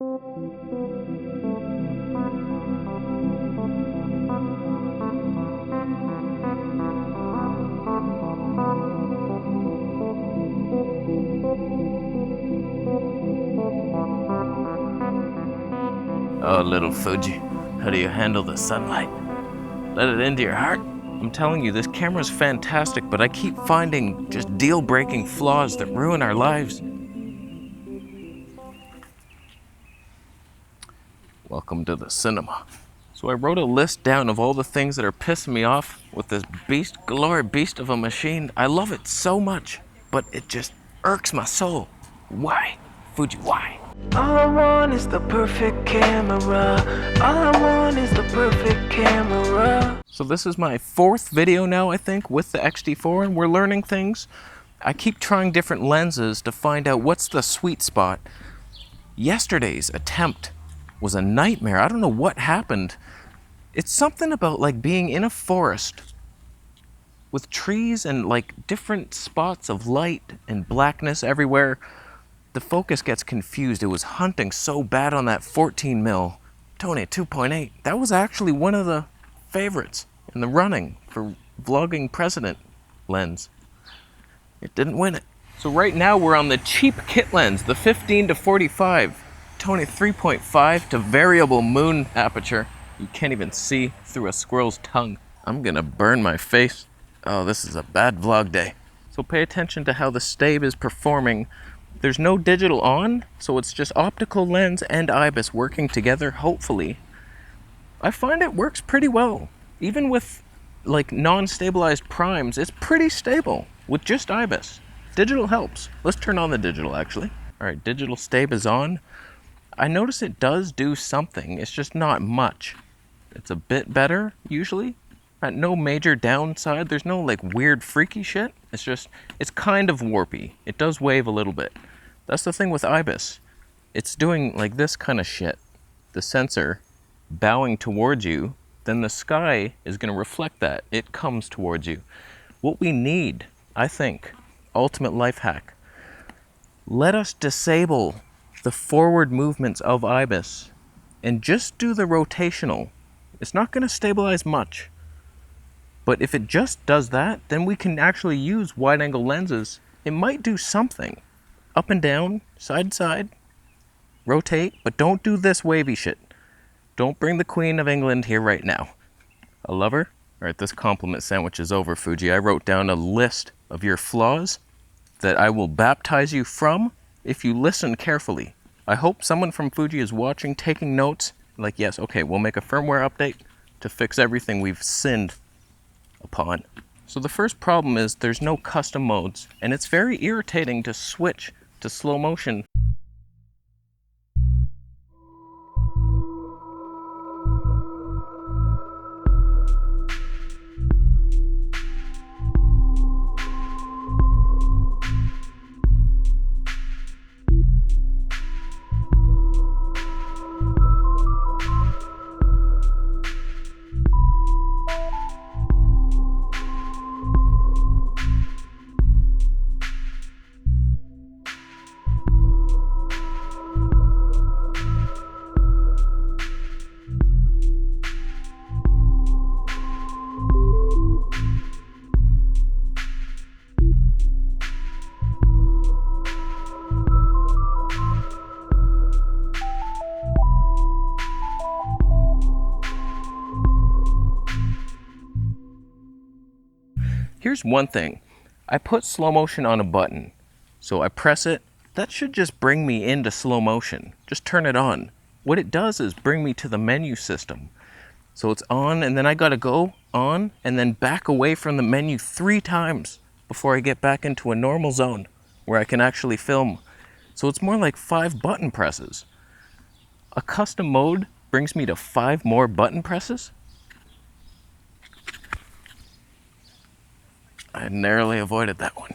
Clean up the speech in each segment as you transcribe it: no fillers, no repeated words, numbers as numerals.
Oh, little Fuji, how do you handle the sunlight? Let it into your heart? I'm telling you, this camera's fantastic, but I keep finding just deal-breaking flaws that ruin our lives. Welcome to the cinema. So I wrote a list down of all the things that are pissing me off with this beast of a machine. I love it so much, but it just irks my soul. Why? Fuji, why? All I want is the perfect camera. All I want is the perfect camera. So this is my 4th video now, I think, with the XT4, and we're learning things. I keep trying different lenses to find out what's the sweet spot. Yesterday's attempt was a nightmare. I don't know what happened. It's something about like being in a forest with trees and like different spots of light and blackness everywhere. The focus gets confused. It was hunting so bad on that 14mm Tony 2.8. That was actually one of the favorites in the running for vlogging president lens. It didn't win it. So right now we're on the cheap kit lens, the 15-45 Tony 3.5 to variable moon aperture. You can't even see through a squirrel's tongue. I'm gonna burn my face. Oh, this is a bad vlog day. So pay attention to how the Stabe is performing. There's no digital on, so it's just optical lens and IBIS working together, hopefully. I find it works pretty well. Even with like non-stabilized primes, it's pretty stable with just IBIS. Digital helps. Let's turn on the digital actually. All right, digital Stabe is on. I notice it does do something, it's just not much. It's a bit better usually. At no major downside, there's no like weird freaky shit. It's kind of warpy. It does wave a little bit. That's the thing with IBIS. It's doing like this kind of shit. The sensor bowing towards you, then the sky is gonna reflect that. It comes towards you. What we need, I think, ultimate life hack, let us disable the forward movements of IBIS and just do the rotational. It's not gonna stabilize much. But if it just does that, then we can actually use wide-angle lenses. It might do something. Up and down, side to side, rotate, but don't do this wavy shit. Don't bring the Queen of England here right now. I love her. All right, this compliment sandwich is over, Fuji. I wrote down a list of your flaws that I will baptize you from if you listen carefully. I hope someone from Fuji is watching, taking notes. Like, yes, okay, we'll make a firmware update to fix everything we've sinned upon. So the first problem is there's no custom modes, and it's very irritating to switch to slow motion. Here's one thing. I put slow motion on a button. So I press it. That should just bring me into slow motion. Just turn it on. What it does is bring me to the menu system. So it's on, and then I gotta go on and then back away from the menu 3 times before I get back into a normal zone where I can actually film. So it's more like 5 button presses. A custom mode brings me to 5 more button presses? I narrowly avoided that one.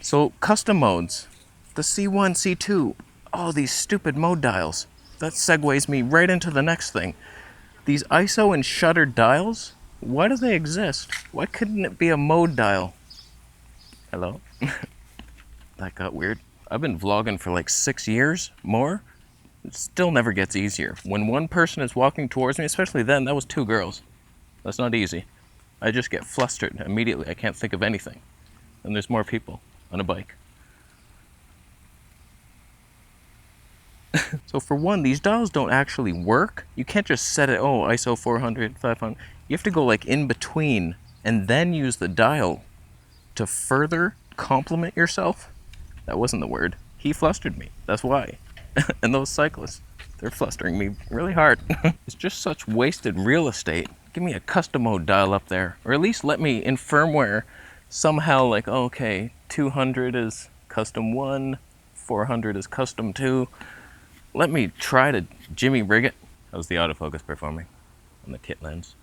So custom modes, the C1, C2, oh, these stupid mode dials. That segues me right into the next thing. These ISO and shutter dials, why do they exist? Why couldn't it be a mode dial? Hello? That got weird. I've been vlogging for like 6 years, more. It still never gets easier. When one person is walking towards me, especially then, that was 2 girls. That's not easy. I just get flustered immediately. I can't think of anything. And there's more people on a bike. So for one, these dials don't actually work. You can't just set it, oh, ISO 400, 500. You have to go like in between and then use the dial to further complement yourself. That wasn't the word. He flustered me. That's why. And those cyclists, they're flustering me really hard. It's just such wasted real estate. Give me a custom mode dial up there. Or at least let me, in firmware, somehow like, oh, okay, 200 is custom 1, 400 is custom 2. Let me try to Jimmy rig it. How's the autofocus performing on the kit lens?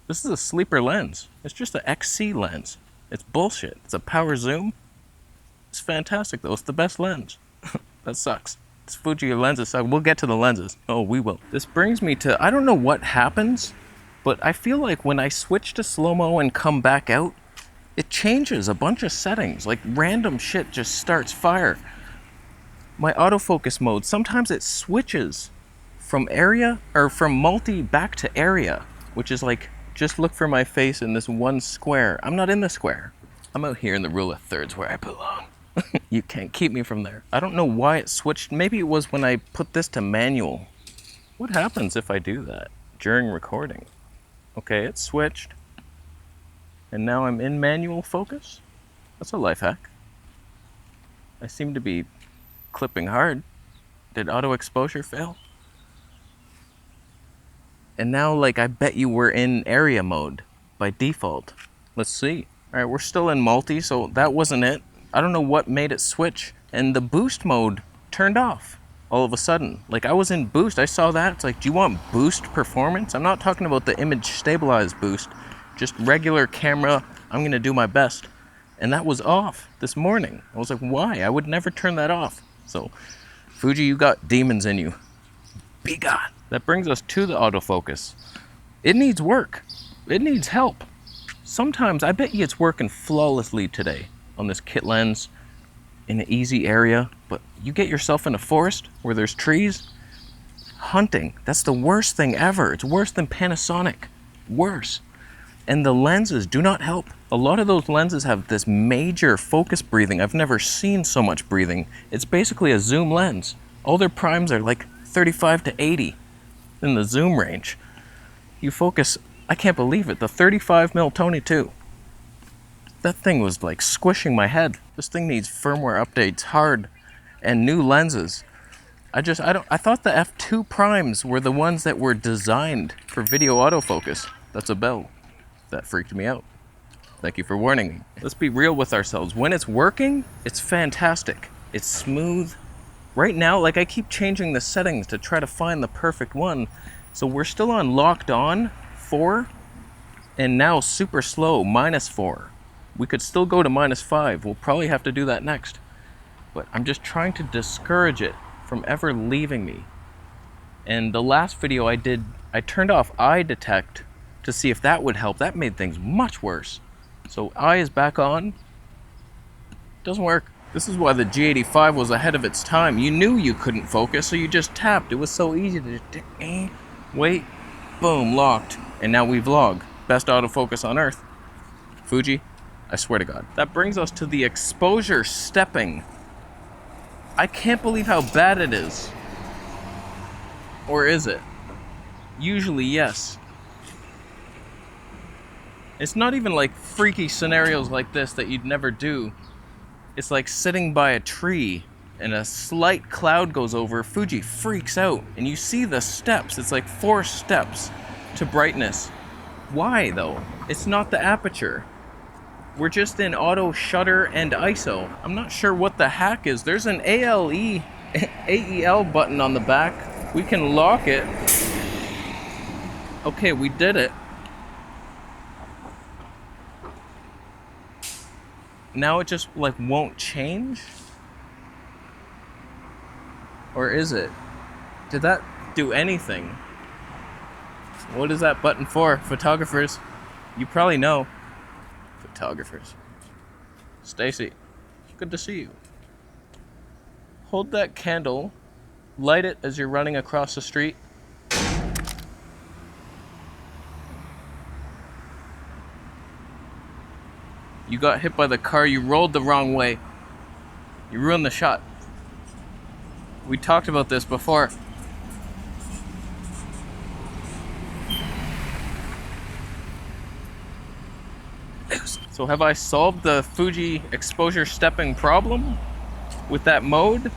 This is a sleeper lens. It's just an XC lens. It's bullshit. It's a power zoom. It's fantastic though. It's the best lens. That sucks. It's Fuji lenses suck. We'll get to the lenses. Oh, we will. This brings me to, I don't know what happens, but I feel like when I switch to slow-mo and come back out, it changes a bunch of settings. Like random shit just starts fire. My autofocus mode, sometimes it switches from area or from multi back to area, which is like, just look for my face in this one square. I'm not in the square. I'm out here in the rule of thirds where I belong. You can't keep me from there. I don't know why it switched. Maybe it was when I put this to manual. What happens if I do that during recording? Okay, it switched. And now I'm in manual focus? That's a life hack. I seem to be clipping hard. Did auto exposure fail? And now, like, I bet you we're in area mode by default. Let's see. All right, we're still in multi, so that wasn't it. I don't know what made it switch. And the boost mode turned off all of a sudden. Like, I was in boost. I saw that. It's like, do you want boost performance? I'm not talking about the image stabilized boost. Just regular camera. I'm going to do my best. And that was off this morning. I was like, why? I would never turn that off. So, Fuji, you got demons in you. Be gone. That brings us to the autofocus. It needs work. It needs help. Sometimes, I bet you it's working flawlessly today on this kit lens in an easy area, but you get yourself in a forest where there's trees, hunting, that's the worst thing ever. It's worse than Panasonic. Worse. And the lenses do not help. A lot of those lenses have this major focus breathing. I've never seen so much breathing. It's basically a zoom lens. All their primes are like 35 to 80 in the zoom range. You focus, I can't believe it, the 35mm Tony 2. That thing was like squishing my head. This thing needs firmware updates hard and new lenses. I thought the f2 primes were the ones that were designed for video autofocus. That's a bell. That freaked me out. Thank you for warning me. Let's be real with ourselves. When it's working, it's fantastic. It's smooth. Right now, like, I keep changing the settings to try to find the perfect one. So we're still on locked on 4 and now super slow -4. We could still go to -5. We'll probably have to do that next. But I'm just trying to discourage it from ever leaving me. And the last video I did, I turned off eye detect to see if that would help. That made things much worse. So eye is back on. Doesn't work. This is why the G85 was ahead of its time. You knew you couldn't focus, so you just tapped. It was so easy to just wait, boom, locked. And now we vlog. Best autofocus on earth. Fuji, I swear to God. That brings us to the exposure stepping. I can't believe how bad it is. Or is it? Usually, yes. It's not even like freaky scenarios like this that you'd never do. It's like sitting by a tree and a slight cloud goes over. Fuji freaks out and you see the steps. It's like 4 steps to brightness. Why though? It's not the aperture. We're just in auto shutter and ISO. I'm not sure what the hack is. There's an AEL button on the back. We can lock it. Okay, we did it. Now it just like won't change? Or is it? Did that do anything? What is that button for? Photographers, you probably know. Photographers. Stacy, good to see you. Hold that candle light it as you're running across the street. You got hit by the car, you rolled the wrong way. You ruined the shot. We talked about this before. So have I solved the Fuji exposure stepping problem with that mode?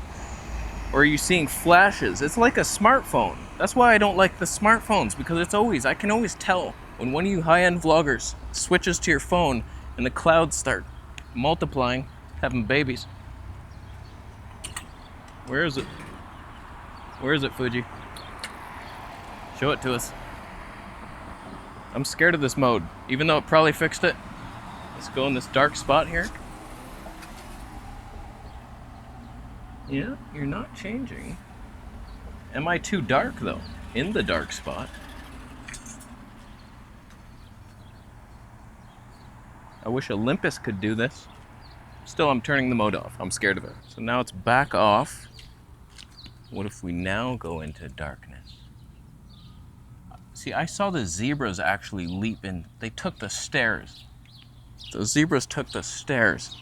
Or are you seeing flashes? It's like a smartphone. That's why I don't like the smartphones, because I can always tell when one of you high-end vloggers switches to your phone and the clouds start multiplying, having babies. Where is it? Where is it, Fuji? Show it to us. I'm scared of this mode, even though it probably fixed it. Let's go in this dark spot here. Yeah, you're not changing. Am I too dark though? In the dark spot. I wish Olympus could do this. Still, I'm turning the mode off. I'm scared of it. So now it's back off. What if we now go into darkness? See, I saw the zebras actually leap in. They took the stairs. The zebras took the stairs.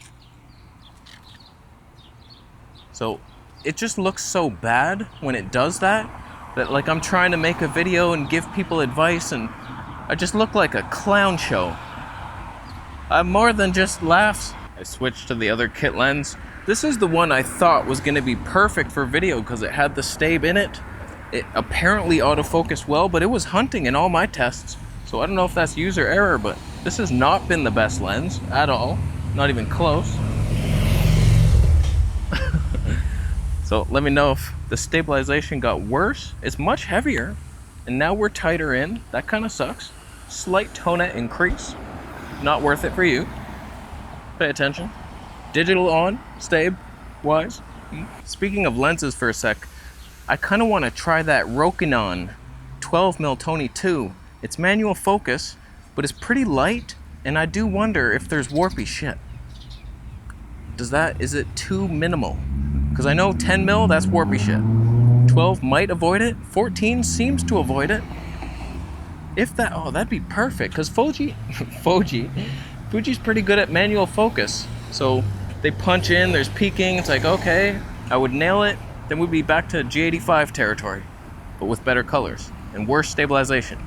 So it just looks so bad when it does that, that like I'm trying to make a video and give people advice and I just look like a clown show. I'm more than just laughs. I switched to the other kit lens. This is the one I thought was gonna be perfect for video because it had the stab in it. It apparently autofocused well, but it was hunting in all my tests. So I don't know if that's user error, but this has not been the best lens at all. Not even close. So let me know if the stabilization got worse. It's much heavier, and now we're tighter in. That kind of sucks. Slight tonette increase. Not worth it for you. Pay attention. Digital on, stab wise. Speaking of lenses for a sec, I kind of want to try that Rokinon 12mm Tony 2. It's manual focus, but it's pretty light, and I do wonder if there's warpy shit. Is it too minimal? Because I know 10mm, that's warpy shit. 12 might avoid it. 14 seems to avoid it. If that, oh, that'd be perfect, because Fuji's pretty good at manual focus. So they punch in, there's peaking, it's like, okay, I would nail it, then we'd be back to G85 territory, but with better colors and worse stabilization.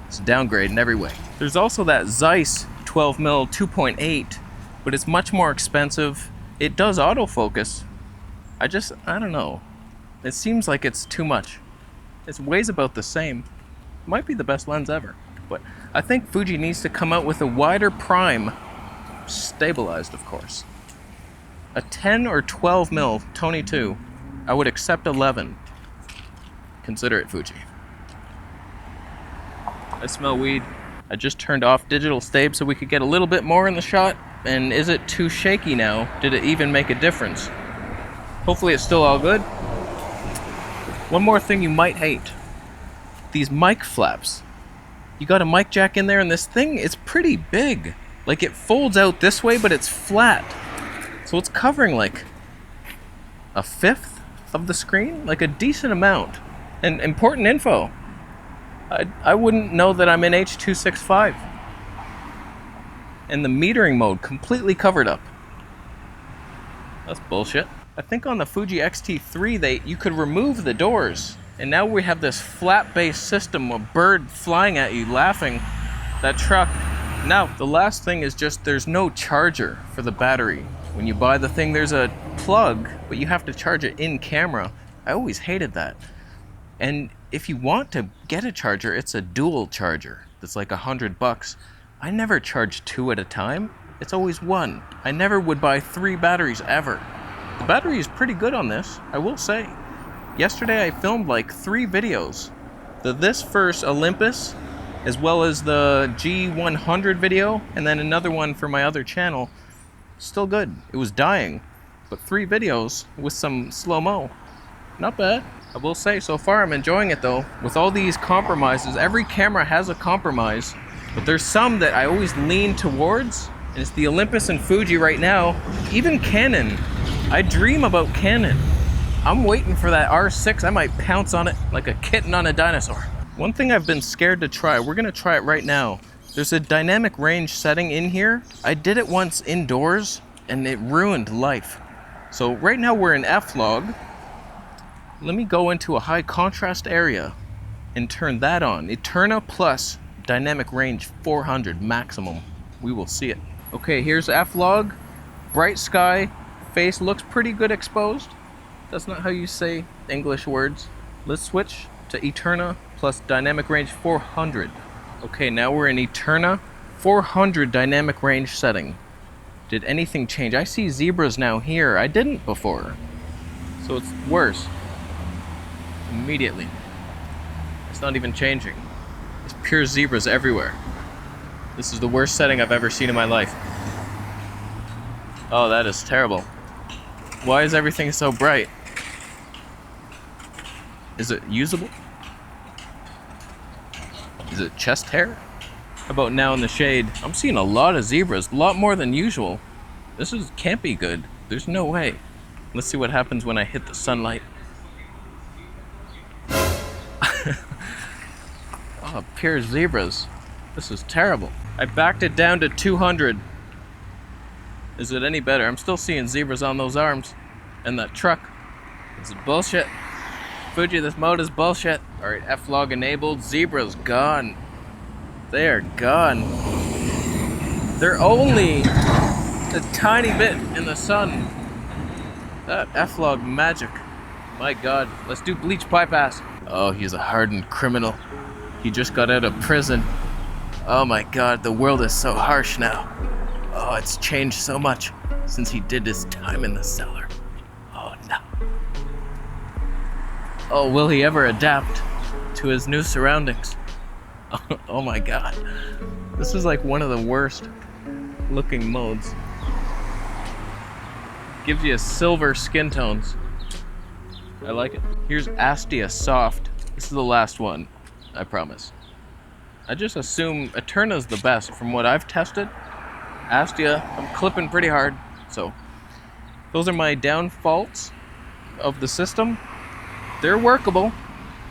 It's a downgrade in every way. There's also that Zeiss 12mm 2.8, but it's much more expensive. It does autofocus. I don't know. It seems like it's too much. It weighs about the same. Might be the best lens ever, but I think Fuji needs to come out with a wider prime, stabilized of course. A 10 or 12mm Tony 2, I would accept 11. Consider it, Fuji. I smell weed. I just turned off digital stab so we could get a little bit more in the shot, and is it too shaky now? Did it even make a difference? Hopefully it's still all good. One more thing you might hate. These mic flaps. You got a mic jack in there and this thing is pretty big. Like it folds out this way, but it's flat. So it's covering like a fifth of the screen, like a decent amount. And important info. I wouldn't know that I'm in H.265. And the metering mode completely covered up. That's bullshit. I think on the Fuji XT4 you could remove the doors. And now we have this flat-based system, a bird flying at you, laughing. That truck. Now, the last thing is just there's no charger for the battery. When you buy the thing, there's a plug, but you have to charge it in camera. I always hated that. And if you want to get a charger, it's a dual charger. That's like $100. I never charge 2 at a time. It's always 1. I never would buy 3 batteries ever. The battery is pretty good on this, I will say. Yesterday I filmed like 3 videos. This first Olympus, as well as the G100 video, and then another one for my other channel. Still good. It was dying, but 3 videos with some slow-mo. Not bad. I will say, so far I'm enjoying it though. With all these compromises, every camera has a compromise, but there's some that I always lean towards, and it's the Olympus and Fuji right now. Even Canon. I dream about Canon. I'm waiting for that R6. I might pounce on it like a kitten on a dinosaur. One thing I've been scared to try, we're gonna try it right now. There's a dynamic range setting in here. I did it once indoors and it ruined life. So right now we're in F-Log. Let me go into a high contrast area and turn that on. Eterna plus dynamic range 400 maximum. We will see it. Okay, here's F-Log. Bright sky. Face looks pretty good exposed. That's not how you say English words. Let's switch to Eterna plus dynamic range 400. Okay, now we're in Eterna 400 dynamic range setting. Did anything change? I see zebras now here. I didn't before. So it's worse. Immediately. It's not even changing. It's pure zebras everywhere. This is the worst setting I've ever seen in my life. Oh, that is terrible. Why is everything so bright? Is it usable? Is it chest hair? How about now in the shade? I'm seeing a lot of zebras, a lot more than usual. Can't be good. There's no way. Let's see what happens when I hit the sunlight. Oh, pure zebras. This is terrible. I backed it down to 200. Is it any better? I'm still seeing zebras on those arms. And that truck. This is bullshit. Fuji, this mode is bullshit. Alright, F-Log enabled. Zebras gone. They are gone. They're only a tiny bit in the sun. That F-Log magic. My god. Let's do bleach bypass. Oh, he's a hardened criminal. He just got out of prison. Oh my god, the world is so harsh now. Oh, it's changed so much since he did his time in the cellar. Oh no. Oh, will he ever adapt to his new surroundings? Oh my god. This is like one of the worst looking modes. Gives you silver skin tones. I like it. Here's Astia Soft. This is the last one, I promise. I just assume Eterna's the best from what I've tested. Astia, I'm clipping pretty hard, so those are my downfalls of the system. They're workable,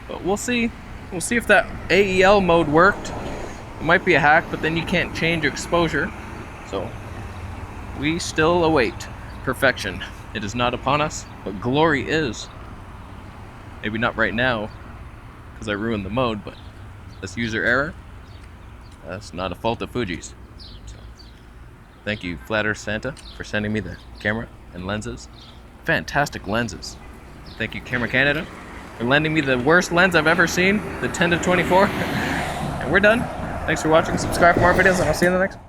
but we'll see. We'll see if that AEL mode worked. It might be a hack, but then you can't change exposure. So we still await perfection. It is not upon us, but glory is. Maybe not right now, because I ruined the mode, but that's user error. That's not a fault of Fuji's. So, thank you, Flat Earth Santa, for sending me the camera and lenses. Fantastic lenses. Thank you, Camera Canada, for lending me the worst lens I've ever seen, the 10-24. And we're done. Thanks for watching. Subscribe for more videos, and I'll see you in the next one.